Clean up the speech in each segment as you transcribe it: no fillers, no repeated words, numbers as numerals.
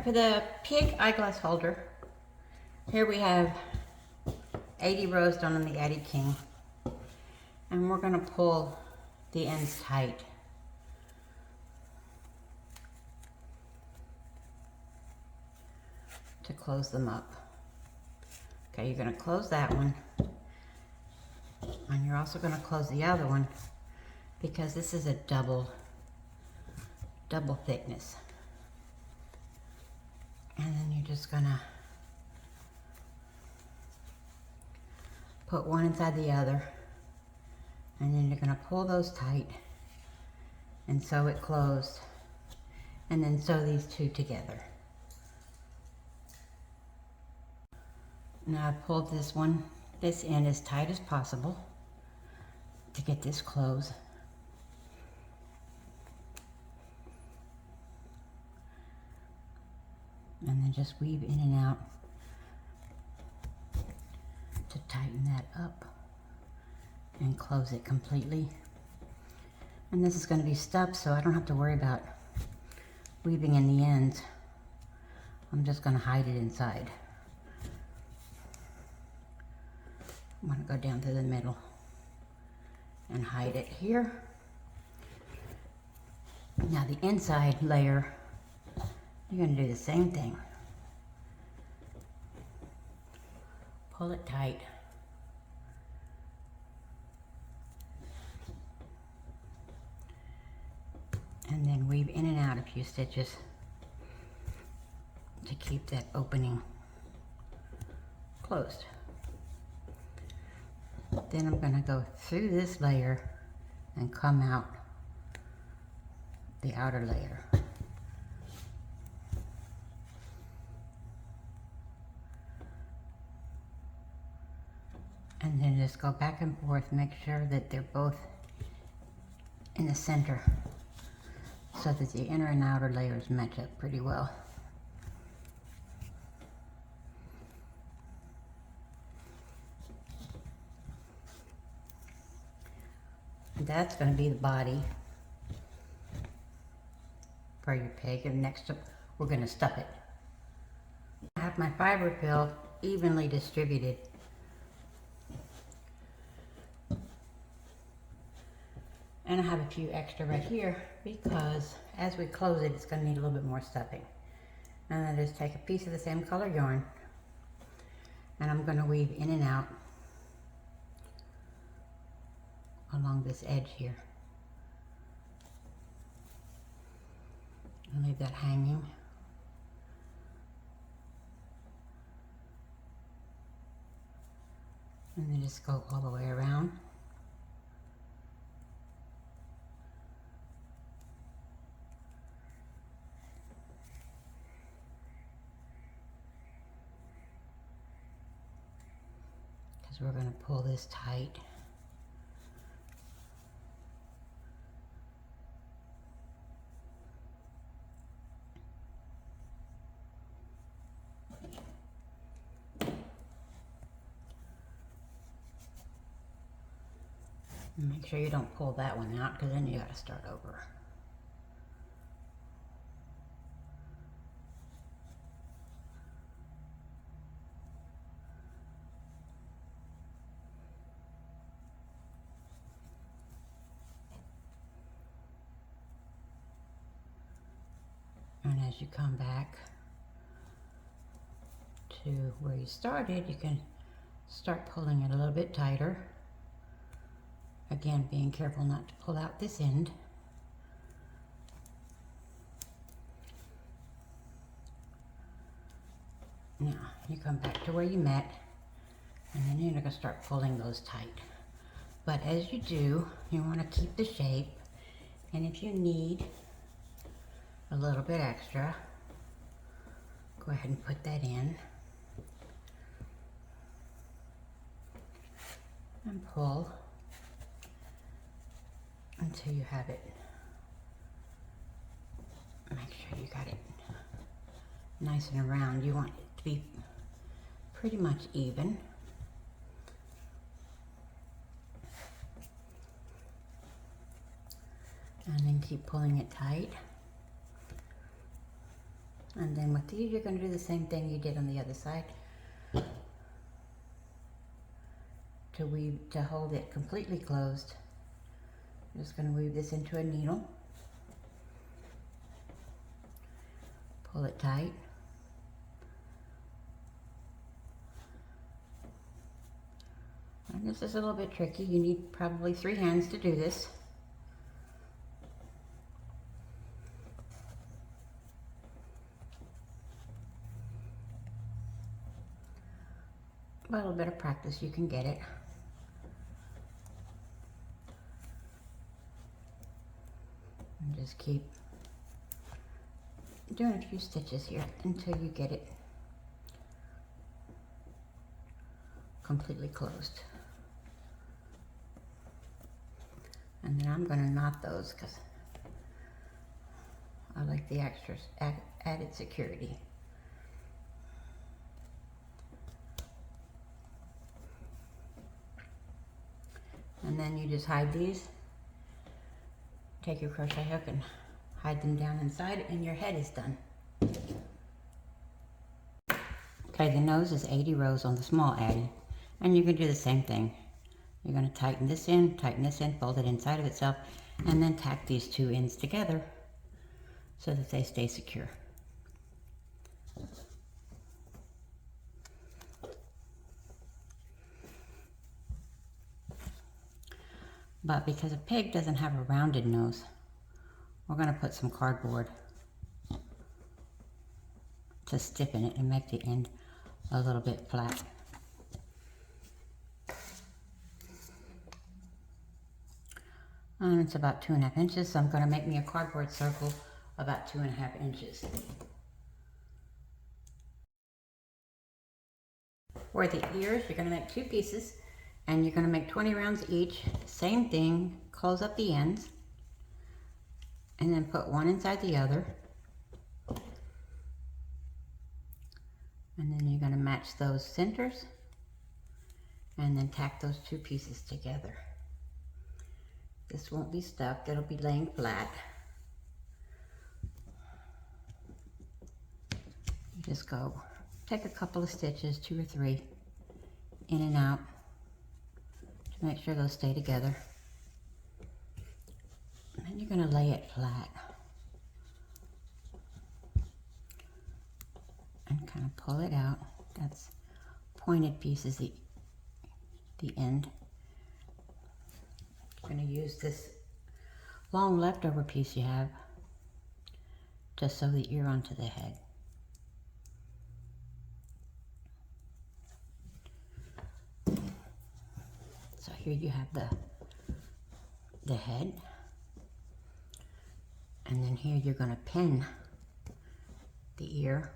for the pig eyeglass holder, here we have 80 rows done on the Addi King. And we're gonna pull the ends tight. To close them up. Okay, you're gonna close that one. And you're also gonna close the other one because this is a double thickness. And then you're just gonna put one inside the other, and then you're gonna pull those tight and sew it closed, and then sew these two together. Now I've pulled this end as tight as possible to get this closed. And then just weave in and out to tighten that up and close it completely. And this is going to be stuffed, so I don't have to worry about weaving in the ends. I'm just going to hide it inside. I'm going to go down through the middle and hide it here. Now the inside layer, you're going to do the same thing. Pull it tight. And then weave in and out a few stitches to keep that opening closed. Then I'm going to go through this layer and come out the outer layer. And then just go back and forth, make sure that they're both in the center so that the inner and outer layers match up pretty well. That's going to be the body for your pig, and next up we're going to stuff it. I have my fiber fill evenly distributed. And I have a few extra right here because as we close it, it's going to need a little bit more stuffing. And I just take a piece of the same color yarn and I'm going to weave in and out along this edge here. And leave that hanging. And then just go all the way around. Because we're going to pull this tight. And make sure you don't pull that one out, because then you got to start over. And as you come back to where you started, you can start pulling it a little bit tighter. Again, being careful not to pull out this end. Now, you come back to where you met, and then you're going to start pulling those tight. But as you do, you want to keep the shape, and if you need a little bit extra, go ahead and put that in. And pull until you have it. Make sure you got it nice and round. You want it to be pretty much even. And then keep pulling it tight. And then with these, you're going to do the same thing you did on the other side. To hold it completely closed, I'm just going to weave this into a needle. Pull it tight. And this is a little bit tricky. You need probably 3 hands to do this. A little bit of practice, you can get it. And just keep doing a few stitches here until you get it completely closed. And then I'm going to knot those because I like the extras added security. And then you just hide these. Take your crochet hook and hide them down inside, and your head is done. Okay, the nose is 80 rows on the small Addi, and you can do the same thing. You're going to tighten this in, fold it inside of itself, and then tack these 2 ends together so that they stay secure. But because a pig doesn't have a rounded nose, we're going to put some cardboard to stiffen it and make the end a little bit flat. And it's about 2.5 inches, so I'm going to make me a cardboard circle about 2.5 inches. For the ears, you're going to make 2 pieces, and you're going to make 20 rounds each. Same thing, close up the ends, and then put one inside the other. And then you're going to match those centers, and then tack those 2 pieces together. This won't be stuck, it'll be laying flat. You just go, take a couple of stitches, 2 or 3, in and out, to make sure those stay together. And then you're going to lay it flat. And kind of pull it out. That's pointed piece is the end. You're going to use this long leftover piece you have to sew the ear onto the head. So here you have the head, and then here you're going to pin the ear.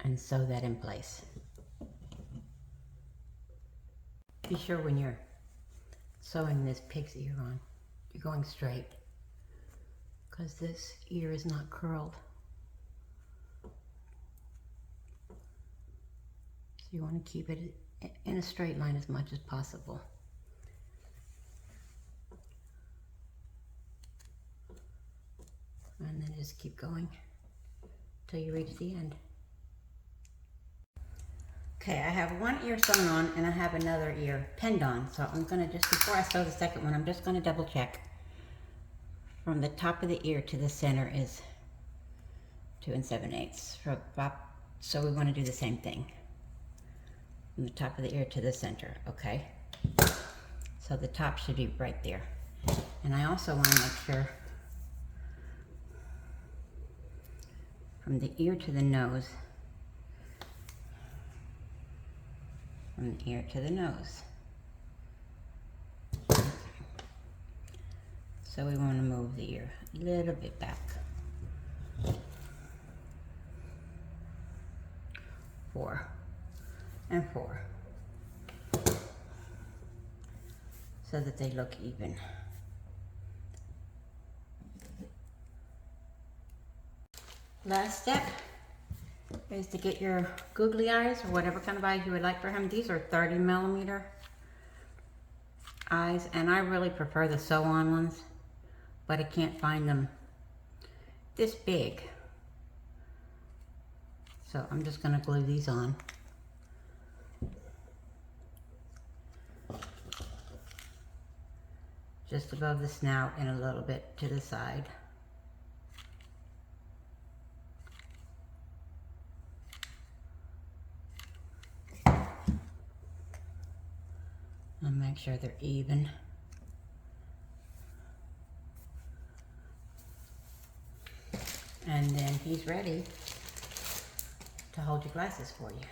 And sew that in place. Be sure when you're sewing this pig's ear on, you're going straight, because this ear is not curled. So you want to keep it in a straight line as much as possible. And then just keep going till you reach the end. Okay, I have one ear sewn on and I have another ear pinned on. So I'm gonna just, before I sew the second one, I'm just gonna double check. From the top of the ear to the center is 2 7/8. So we wanna do the same thing. From the top of the ear to the center, okay? So the top should be right there. And I also wanna make sure from the ear to the nose, from the ear to the nose. So we want to move the ear a little bit back. 4 and 4. So that they look even. Last step is to get your googly eyes, or whatever kind of eyes you would like for him. These are 30mm eyes, and I really prefer the sew-on ones, but I can't find them this big. So I'm just going to glue these on. Just above the snout and a little bit to the side. And make sure they're even. And then he's ready to hold your glasses for you.